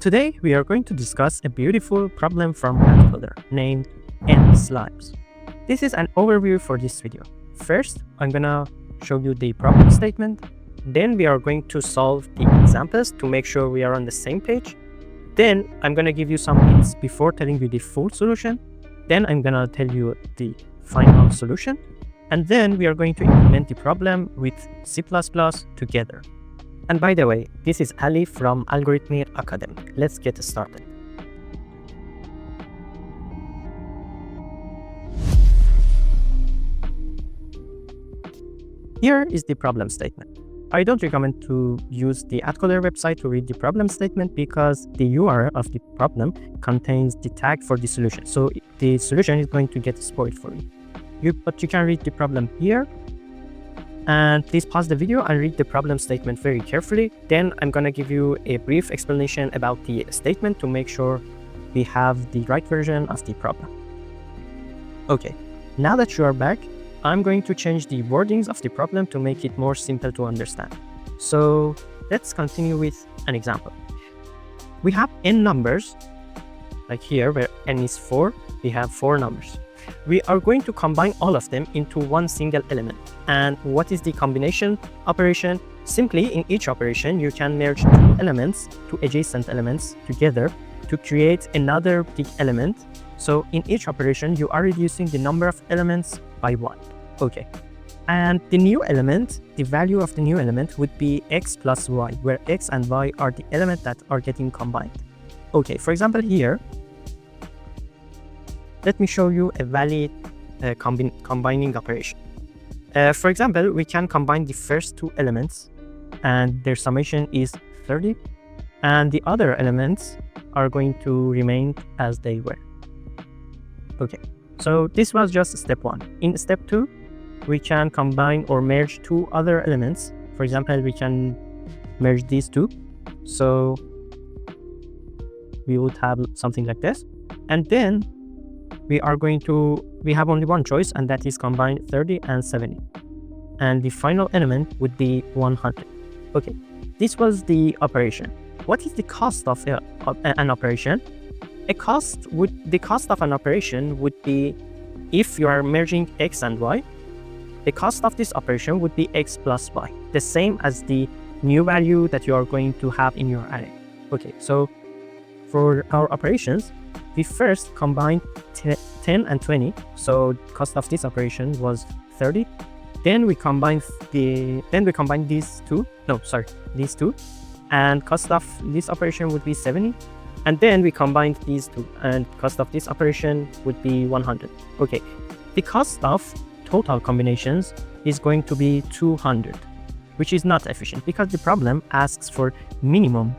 Today, we are going to discuss a beautiful problem from Atcoder named n slimes. This is an overview for this video. First, I'm gonna show you the problem statement. Then we are going to solve the examples to make sure we are on the same page. Then I'm gonna give you some hints before telling you the full solution. Then I'm gonna tell you the final solution. And then we are going to implement the problem with C++ together. And by the way, this is Ali from Algorithmic Academy. Let's get started. Here is the problem statement. I don't recommend to use the Atcoder website to read the problem statement because the URL of the problem contains the tag for the solution. So the solution is going to get spoiled for you. But you can read the problem here. And please pause the video and read the problem statement very carefully. Then I'm going to give you a brief explanation about the statement to make sure we have the right version of the problem. Okay, now that you are back, I'm going to change the wordings of the problem to make it more simple to understand. So let's continue with an example. We have n numbers, like here where n is 4, we have 4 numbers. We are going to combine all of them into one single element. And what is the combination operation? Simply, in each operation, you can merge two elements, two adjacent elements together to create another big element. So in each operation, you are reducing the number of elements by 1. Okay. And the new element, the value of the new element would be x plus y, where x and y are the elements that are getting combined. Okay, for example, here, let me show you a valid combining operation. For example, we can combine the first two elements and their summation is 30, and the other elements are going to remain as they were. Okay, so this was just step 1. In step 2, we can combine or merge two other elements. For example, we can merge these two. So we would have something like this. And then we have only one choice, and that is combine 30 and 70. And the final element would be 100. Okay, this was the operation. What is the cost of an operation? The cost of an operation would be, if you are merging x and y, the cost of this operation would be x plus y, the same as the new value that you are going to have in your array. Okay, so for our operations, we first combined 10 and 20, so cost of this operation was 30. Then we combine these two, and cost of this operation would be 70. And then we combined these two, and cost of this operation would be 100. Okay, the cost of total combinations is going to be 200, which is not efficient because the problem asks for minimum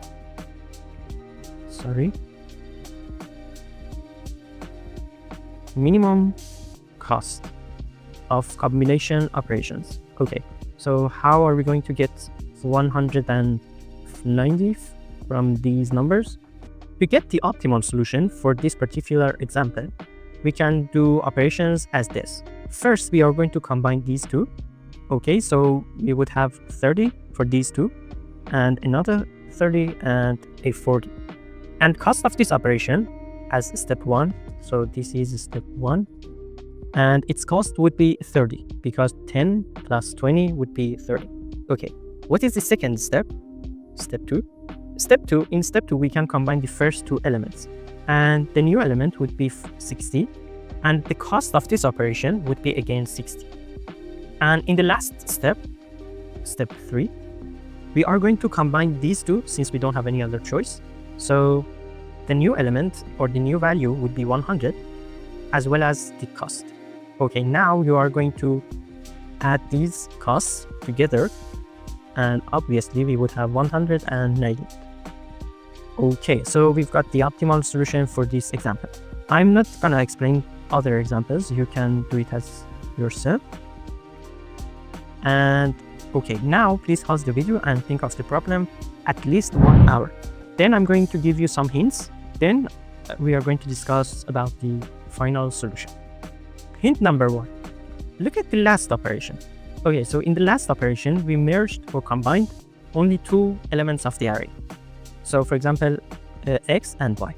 cost of combination operations. Okay, so how are we going to get 190 from these numbers? To get the optimal solution for this particular example, we can do operations as this. First, we are going to combine these two. Okay, so we would have 30 for these two, and another 30 and a 40. And cost of this operation as step 1, so this is step 1, and its cost would be 30 because 10 plus 20 would be 30. Okay, what is the second step? Step 2. In step 2, we can combine the first two elements, and the new element would be 60, and the cost of this operation would be again 60. And in the last step, step 3, we are going to combine these two since we don't have any other choice. So the new element or the new value would be 100 as well as the cost. Okay, now you are going to add these costs together, and obviously we would have 190. Okay, so we've got the optimal solution for this example. I'm not gonna explain other examples, you can do it as yourself. And okay, now please pause the video and think of the problem at least 1 hour. Then I'm going to give you some hints. Then we are going to discuss about the final solution. Hint number 1. Look at the last operation. Okay, so in the last operation, we merged or combined only two elements of the array. So for example, x and y.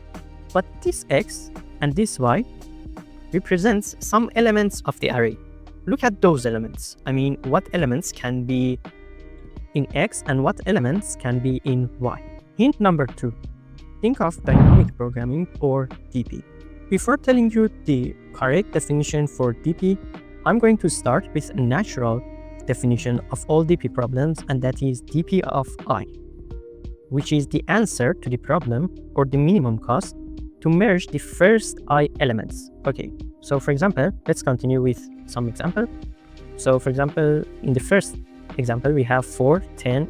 But this x and this y represents some elements of the array. Look at those elements. I mean, what elements can be in x and what elements can be in y? Hint number 2. Think of dynamic programming or DP. Before telling you the correct definition for DP, I'm going to start with a natural definition of all DP problems, and that is DP of I, which is the answer to the problem or the minimum cost to merge the first I elements. Okay, so for example, let's continue with some example. So for example, in the first example, we have 4, 10,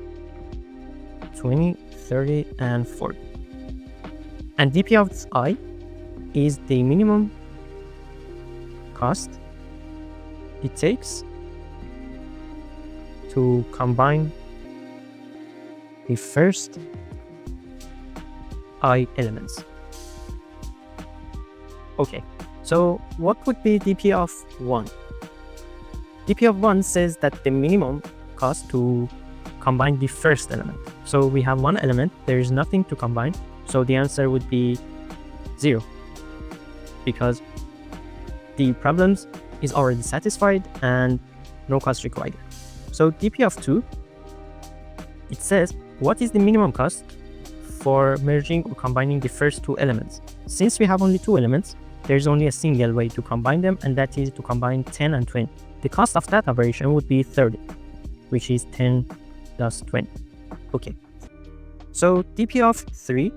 20, 30, and 40. And DP of I is the minimum cost it takes to combine the first I elements. Okay, so what would be DP of 1? DP of 1 says that the minimum cost to combine the first element. So we have one element, there is nothing to combine, so the answer would be 0, because the problems is already satisfied and no cost required. So DP of 2, it says what is the minimum cost for merging or combining the first two elements. Since we have only two elements, there's only a single way to combine them, and that is to combine 10 and 20. The cost of that operation would be 30, which is 10 plus 20. Okay, so DP of 3.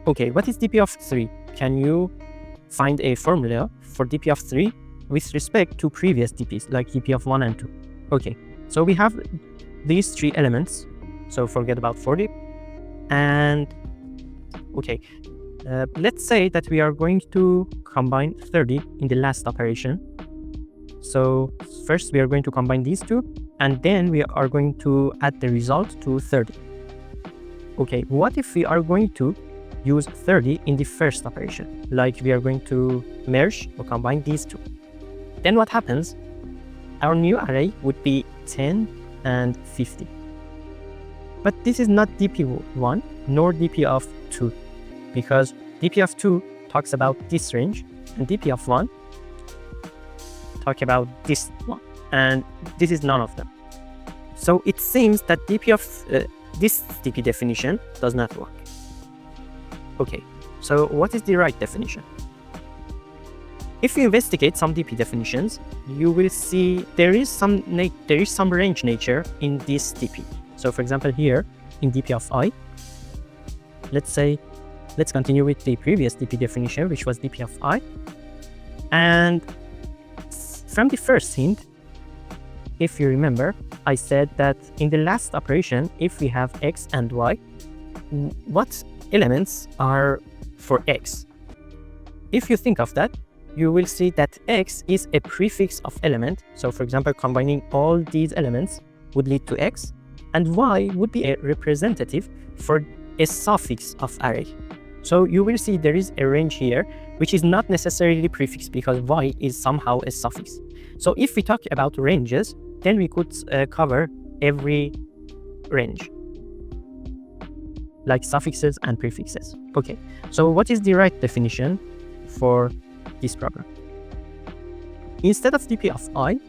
Okay, what is DP of 3? Can you find a formula for DP of 3 with respect to previous DPs, like DP of 1 and 2? Okay, so we have these three elements, so forget about 40. And okay, let's say that we are going to combine 30 in the last operation. So first we are going to combine these two, and then we are going to add the result to 30. Okay, what if we are going to use 30 in the first operation, like we are going to merge or combine these two? Then what happens? Our new array would be 10 and 50. But this is not DP1 nor DP of 2, because DP of 2 talks about this range, and DP of 1 talk about this one, and this is none of them. So it seems that DP of this DP definition does not work. Okay, so what is the right definition? If you investigate some DP definitions, you will see there is some range nature in this DP. So for example, here in DP of I, let's continue with the previous DP definition, which was DP of I. And from the first hint, if you remember, I said that in the last operation, if we have x and y, what elements are for x? If you think of that, you will see that x is a prefix of element. So for example, combining all these elements would lead to x, and y would be a representative for a suffix of array. So you will see there is a range here, which is not necessarily prefix, because y is somehow a suffix. So if we talk about ranges, then we could cover every range, like suffixes and prefixes. Okay, so what is the right definition for this problem? Instead of DP of I,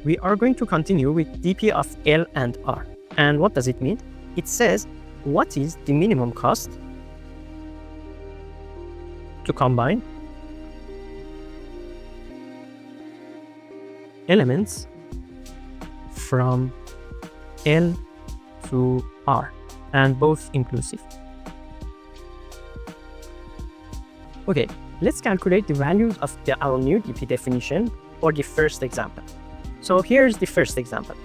we are going to continue with DP of L and R. And what does it mean? It says what is the minimum cost to combine elements from L to R, and both inclusive. Okay, let's calculate the values of our new DP definition for the first example. So here's the first example.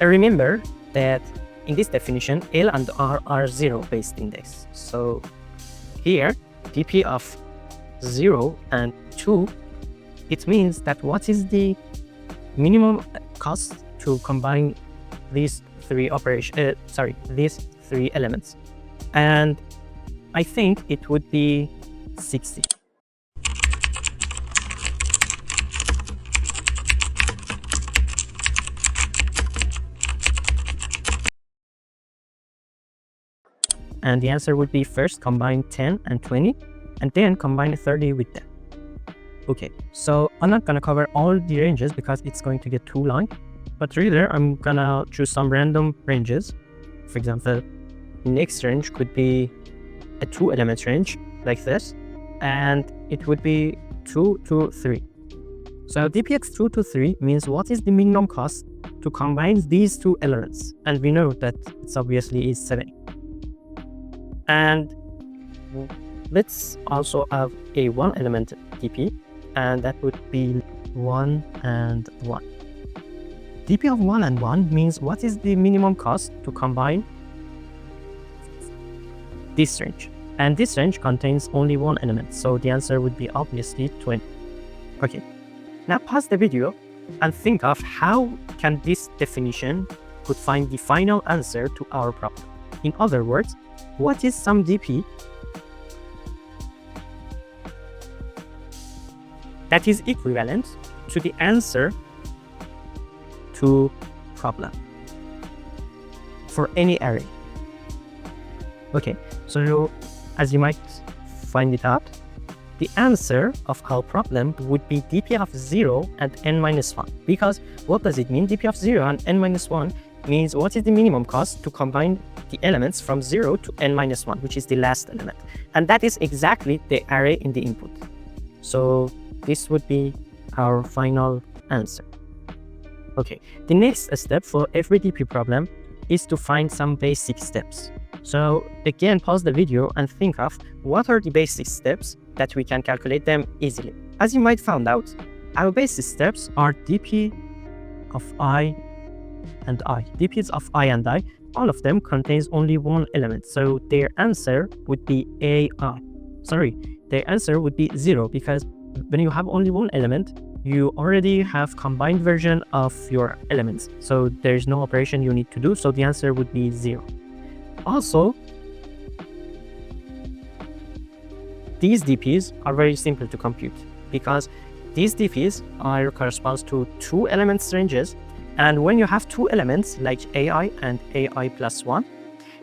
Remember that in this definition, L and R are zero-based index. So here, DP of 0 and 2, it means that what is the minimum cost to combine these three these three elements? And I think it would be 60. and the answer would be first combine 10 and 20, and then combine 30 with them. Okay, so I'm not gonna cover all the ranges because it's going to get too long, but rather I'm gonna choose some random ranges. For example, next range could be a 2-element range like this, and it would be 2 to 3. So dpx 2 to 3 means what is the minimum cost to combine these two elements, and we know that it's obviously is 7. And let's also have a 1-element dp, and that would be 1 and 1. dp of 1 and 1 means what is the minimum cost to combine this range, and this range contains only 1 element, so the answer would be obviously 20. Okay, now pause the video and think of how can this definition could find the final answer to our problem. In other words, what is some dp that is equivalent to the answer to problem for any array? Okay, so as you might find it out, the answer of our problem would be dp of 0 and n-1, because what does it mean? dp of 0 and n-1 means what is the minimum cost to combine the elements from 0 to n-1, which is the last element, and that is exactly the array in the input. So this would be our final answer. Okay, the next step for every dp problem is to find some basic steps. So again, pause the video and think of what are the basic steps that we can calculate them easily. As you might find out, our basic steps are dp of I and I. dp's of I and I, all of them contains only 1 element, so their answer would be AI. Their answer would be 0, because when you have only 1 element, you already have combined version of your elements, so there's no operation you need to do, so the answer would be 0. Also, these dp's are very simple to compute, because these dp's corresponds to 2 elements ranges, and when you have 2 elements like AI and AI plus 1,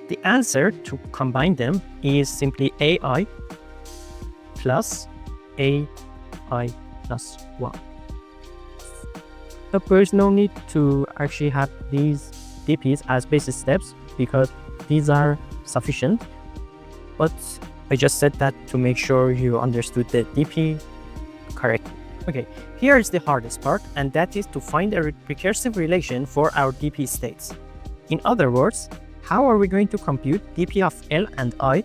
the answer to combine them is simply AI plus AI plus 1. But there's no need to actually have these dp's as basic steps, because these are sufficient, but I just said that to make sure you understood the dp correctly. Okay, here is the hardest part, and that is to find a recursive relation for our dp states. In other words, how are we going to compute dp of L and I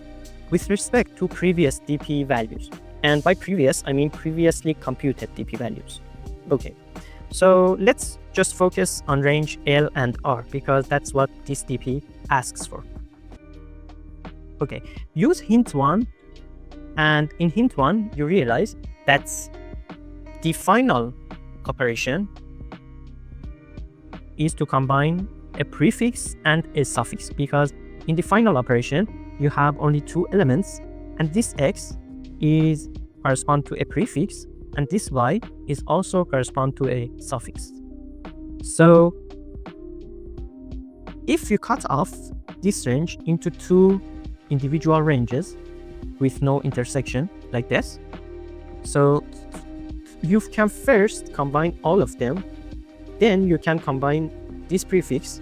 with respect to previous dp values? And by previous, I mean previously computed dp values. Okay, so let's just focus on range L and R, because that's what this dp asks for. Okay, use hint 1, and in hint 1 you realize that the final operation is to combine a prefix and a suffix, because in the final operation you have only 2 elements, and this x is correspond to a prefix, and this y is also correspond to a suffix. So if you cut off this range into 2 individual ranges with no intersection like this, so you can first combine all of them, then you can combine this prefix.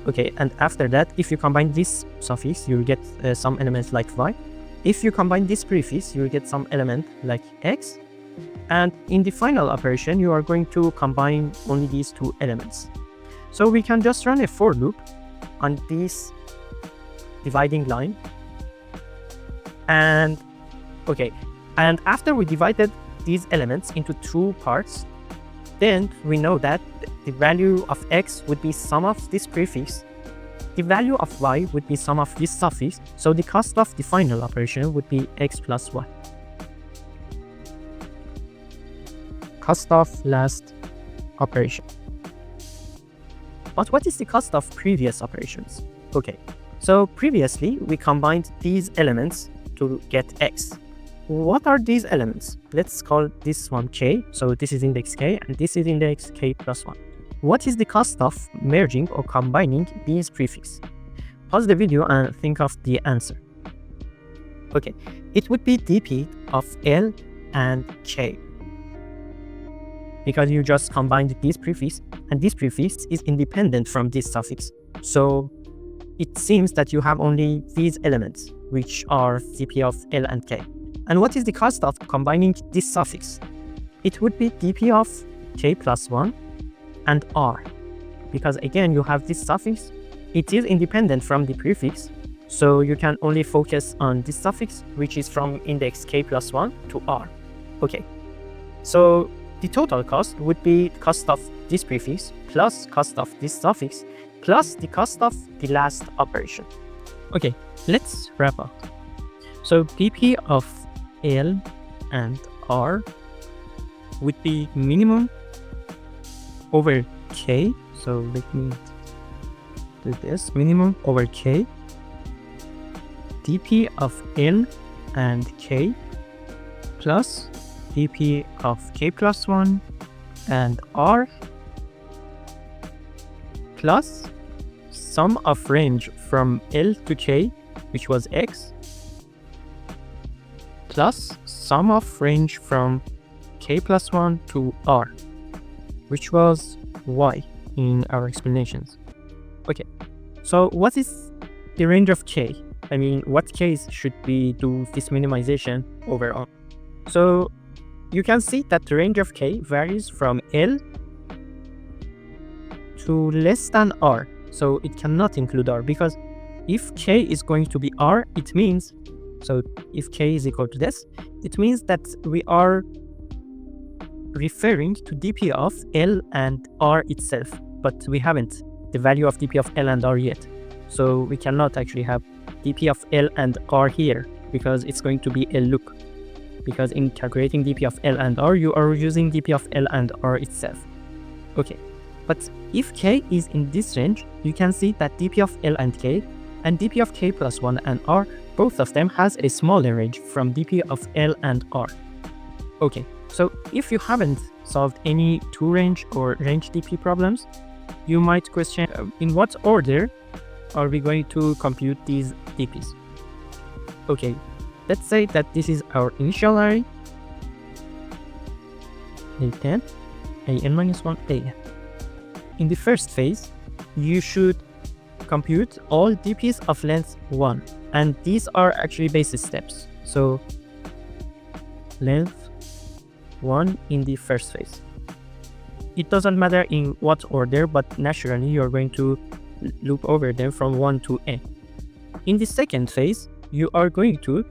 Okay, and after that, if you combine this suffix, you will get some elements like y. If you combine this prefix, you will get some element like x, and in the final operation you are going to combine only these 2 elements. So we can just run a for loop on this dividing line, and okay, and after we divided these elements into 2 parts, then we know that the value of x would be sum of this prefix, the value of y would be sum of this suffix, so the cost of the final operation would be x plus y. Cost of last operation. But what is the cost of previous operations? Okay, so previously we combined these elements to get x. What are these elements? Let's call this one k, so this is index k and this is index k plus 1. What is the cost of merging or combining these prefixes? Pause the video and think of the answer. Okay, it would be dp of L and K, because you just combined this prefix, and this prefix is independent from this suffix. So it seems that you have only these elements, which are dp of L and K. And what is the cost of combining this suffix? It would be dp of K plus 1 and R, because again, you have this suffix. It is independent from the prefix, so you can only focus on this suffix, which is from index K plus 1 to R. Okay, so the total cost would be cost of this prefix plus cost of this suffix plus the cost of the last operation. Okay, let's wrap up. So dp of L and R would be minimum over K. So let me do this. Minimum over K. dp of L and K plus dp of K plus 1 and R plus sum of range from L to K, which was X, plus sum of range from K plus 1 to R, which was Y in our explanations. Okay, so what is the range of K? I mean, what case should we do this minimization overall? So you can see that the range of K varies from L to less than R. So it cannot include R, because if K is going to be R, it means, so if K is equal to this, it means that we are referring to dp of L and R itself, but we haven't the value of dp of L and R yet. So we cannot actually have dp of L and R here, because it's going to be a loop. Because in calculating dp of L and R, you are using dp of L and R itself. Okay, but if K is in this range, you can see that dp of L and K and dp of K plus 1 and R, both of them has a smaller range from dp of L and R. Okay, so if you haven't solved any two-range or range dp problems, you might question in what order are we going to compute these dp's. Okay, let's say that this is our initial array, a10, an minus 1, an. In the first phase, you should compute all dp's of length 1, and these are actually basis steps. So length 1 in the first phase. It doesn't matter in what order, but naturally you're going to loop over them from 1 to n. In the second phase, you are going to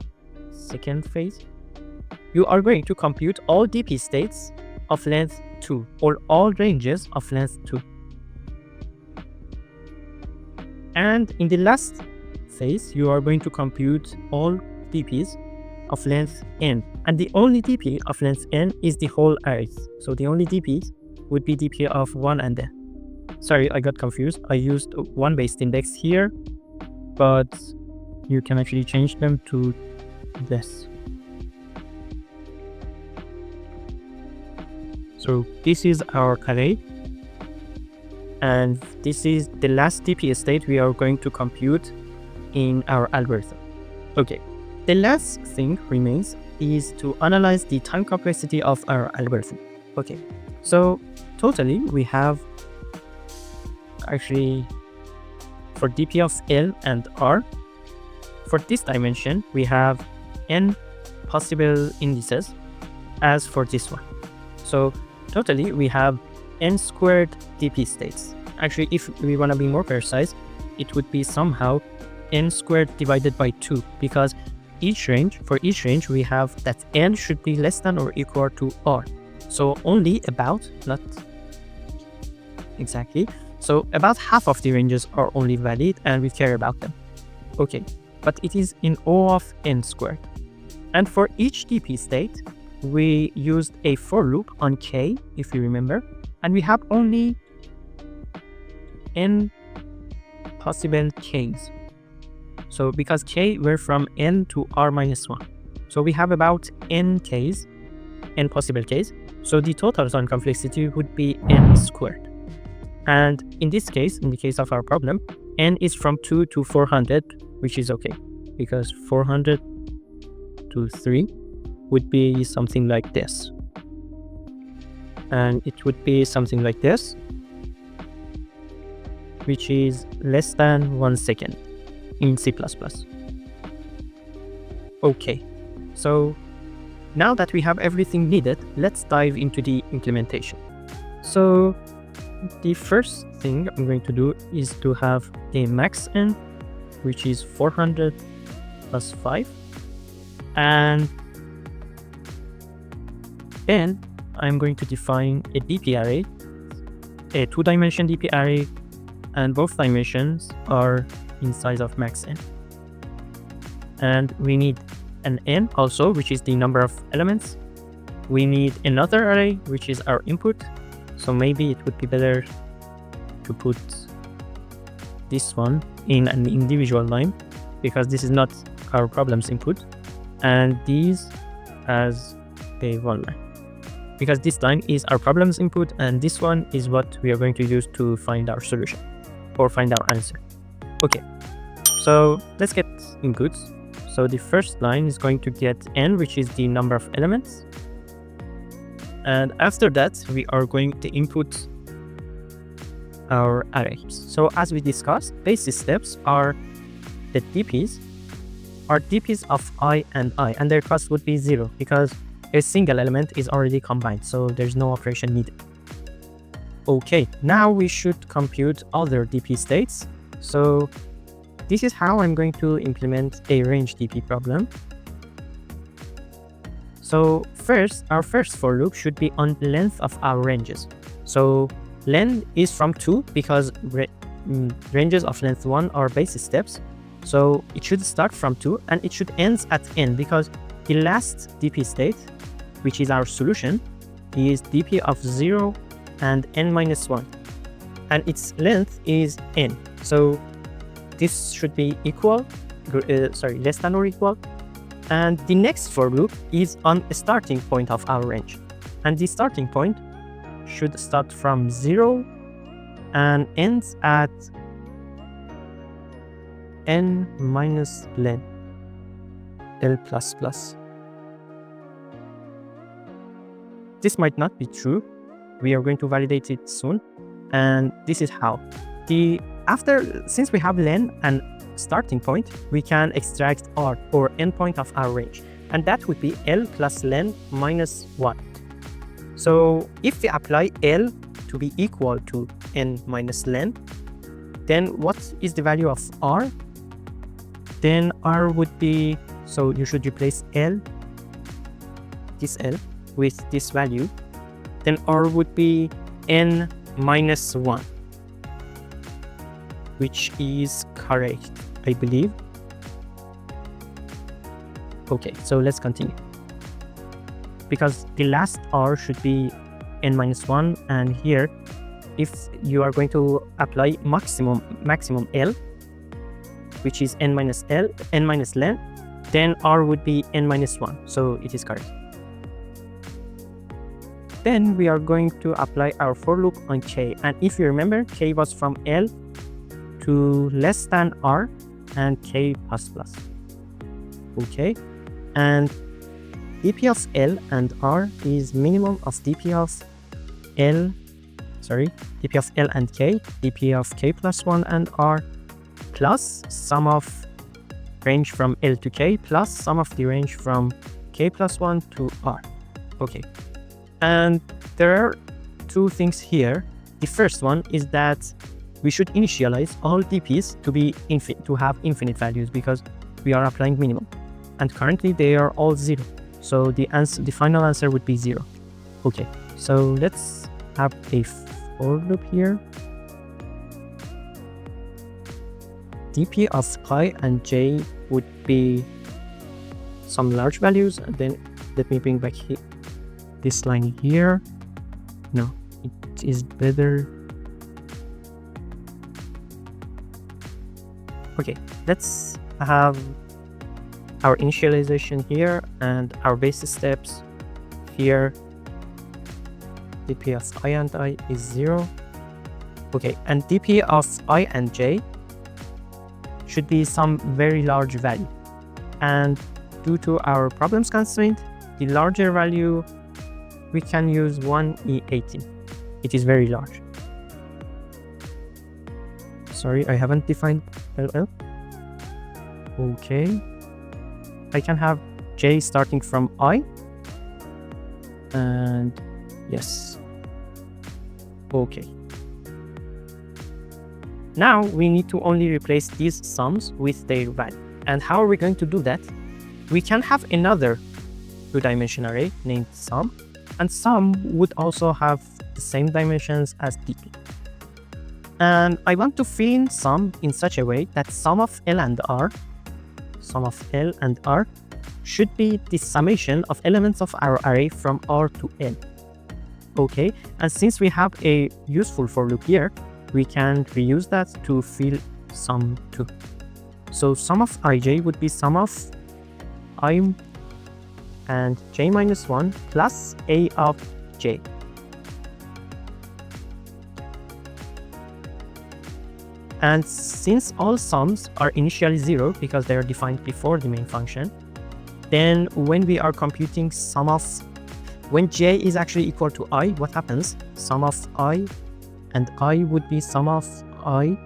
compute all dp states of length 2, or all ranges of length 2. And in the last phase, you are going to compute all dp's of length n, and the only dp of length n is the whole array. So the only dp would be dp of 1 and n. Sorry, I got confused. I used 1 based index here, but you can actually change them to this. So this is our array, and this is the last dp state we are going to compute in our algorithm. Okay, the last thing remains is to analyze the time complexity of our algorithm. Okay, so totally we have actually for dp of L and R, for this dimension we have n possible indices as for this one. So totally we have n squared dp states. Actually, if we want to be more precise, it would be somehow n squared divided by 2, because for each range we have that n should be less than or equal to R. So only about, not exactly, so about half of the ranges are only valid and we care about them. Okay, but it is in O of n squared. And for each dp state, we used a for loop on k, if you remember, and we have only n possible k's. So because k were from n to r minus 1, so we have about n k's, n possible k's. So the total time complexity would be n squared. And in this case, in the case of our problem, n is from 2 to 400, which is okay, because 400 to 3 would be something like this. And it would be something like this, which is less than 1 second in C++. Okay, so now that we have everything needed, let's dive into the implementation. So the first thing I'm going to do is to have a max n, which is 400 plus 5. And then I'm going to define a DP array, a 2-dimension DP array, and both dimensions are in size of max n. And we need an n also, which is the number of elements. We need another array, which is our input. So maybe it would be better to put this one in an individual line, because this is not our problem's input, and these as a one line, because this line is our problem's input and this one is what we are going to use to find our solution or find our answer. Okay, so let's get inputs. So the first line is going to get n, which is the number of elements. And after that, we are going to input our array. So as we discussed, basis steps are the DPs of I, and their cost would be 0 because a single element is already combined, so there's no operation needed. Okay, now we should compute other DP states. So this is how I'm going to implement a range DP problem. So our first for loop should be on length of our ranges. So len is from 2 because ranges of length 1 are basis steps. So it should start from 2 and it should end at n, because the last DP state, which is our solution, is DP of 0 and n minus 1. And its length is n. So this should be less than or equal. And the next for loop is on a starting point of our range. And the starting point should start from 0 and ends at n minus len l plus plus. This might not be true. We are going to validate it soon. And this is how. Since we have len and starting point, we can extract r, or endpoint of our range, and that would be l plus len minus 1. So if we apply l to be equal to n minus len, then what is the value of r? Then r would be, so you should replace this l with this value, then r would be n minus 1, which is correct, I believe. Okay, so let's continue. Because the last r should be n minus 1, and here, if you are going to apply maximum l, which is n minus len, then r would be n minus 1, so it is correct. Then we are going to apply our for loop on k, and if you remember, k was from l to less than r and k plus plus. Okay, and dp of l and r is minimum of dp of l and k, dp of k plus 1 and r, plus sum of range from l to k, plus sum of the range from k plus 1 to r. Okay, and there are two things here. The first one is that we should initialize all DPs to have infinite values, because we are applying minimum, and currently they are all 0. So the final answer would be 0. Okay, so let's have a for loop here. DP of I and j would be some large values, and then let me bring back this line here. No, it is better. Okay, let's have our initialization here and our basis steps here. dp of I and I is 0. Okay, and dp of I and j should be some very large value. And due to our problems constraint, the larger value, we can use 1e18. It is very large. Sorry, I haven't defined LL. Okay. I can have j starting from I. And yes. Okay. Now we need to only replace these sums with their value. And how are we going to do that? We can have another two-dimensional array named sum, and sum would also have the same dimensions as dp. And I want to fill in sum in such a way that sum of L and R should be the summation of elements of our array from R to L. Okay, and since we have a useful for loop here, we can reuse that to fill sum 2. So sum of ij would be sum of I and j minus 1 plus a of j. And since all sums are initially 0 because they are defined before the main function, then when we are computing sum of, when j is actually equal to I, what happens? Sum of I and I would be sum of I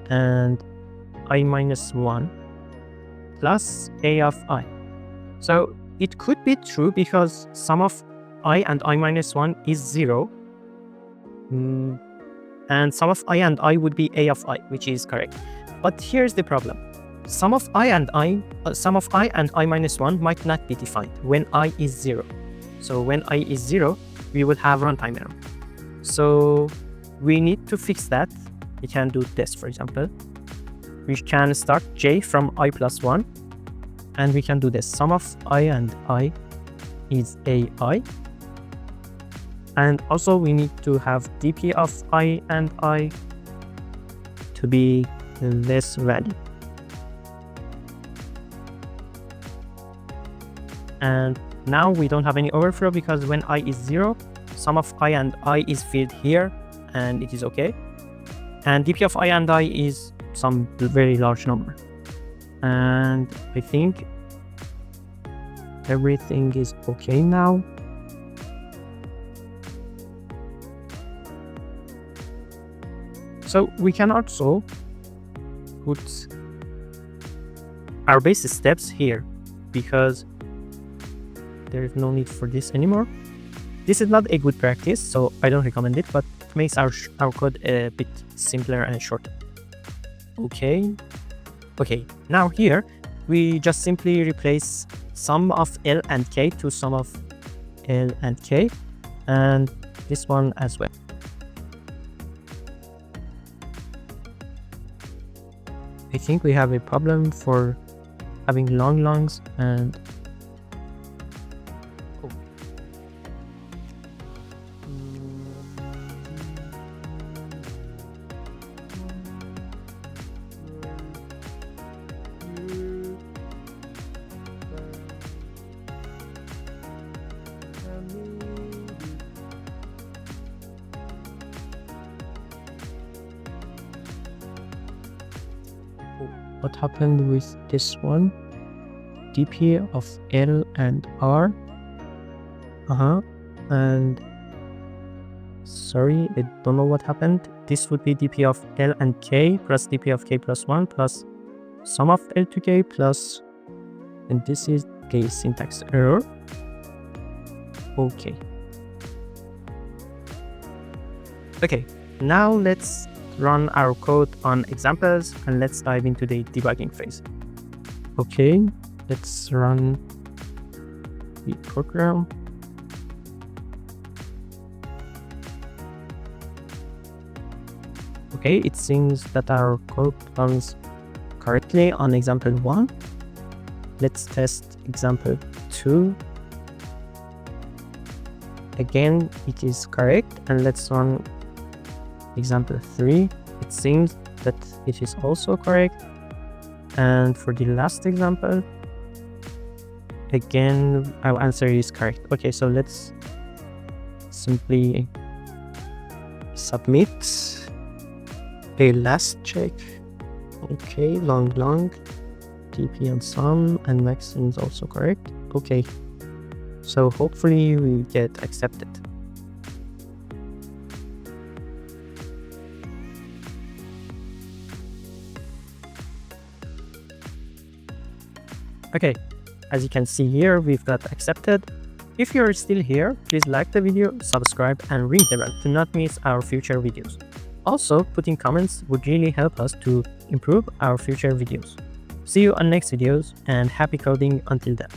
and I minus 1 plus a of I. So it could be true because sum of I and I minus 1 is 0. And sum of I and I would be a of I, which is correct. But here's the problem. Sum of I and I minus 1 might not be defined when I is 0. So when I is 0, we will have runtime error. So we need to fix that. We can do this, for example. We can start j from I plus 1, and we can do this. Sum of I and I is ai. And also we need to have dp of I and I to be this value. And now we don't have any overflow because when I is 0, sum of I and I is filled here and it is okay. And dp of I and I is some very large number. And I think everything is okay now. So we can also put our basis steps here because there is no need for this anymore. This is not a good practice, so I don't recommend it, but it makes our code a bit simpler and shorter. Okay, now here we just simply replace sum of L and K to sum of L and K, and this one as well. I think we have a problem for having long longs and what happened with this one? dp of L and R. And sorry, I don't know what happened. This would be dp of L and K plus dp of K plus 1 plus sum of L to K plus, and this is a syntax error. Okay, now let's run our code on examples and let's dive into the debugging phase. Okay, let's run the program. Okay, it seems that our code runs correctly on example 1. Let's test example 2. Again, it is correct, and let's run example 3. It seems that it is also correct. And for the last example, again, our answer is correct. Okay, so let's simply submit a last check. Okay, long, TP and sum, and max is also correct. Okay, so hopefully we get accepted. Okay, as you can see here, we've got accepted. If you're still here, please like the video, subscribe, and ring the bell to not miss our future videos. Also, putting comments would really help us to improve our future videos. See you on next videos, and happy coding until then.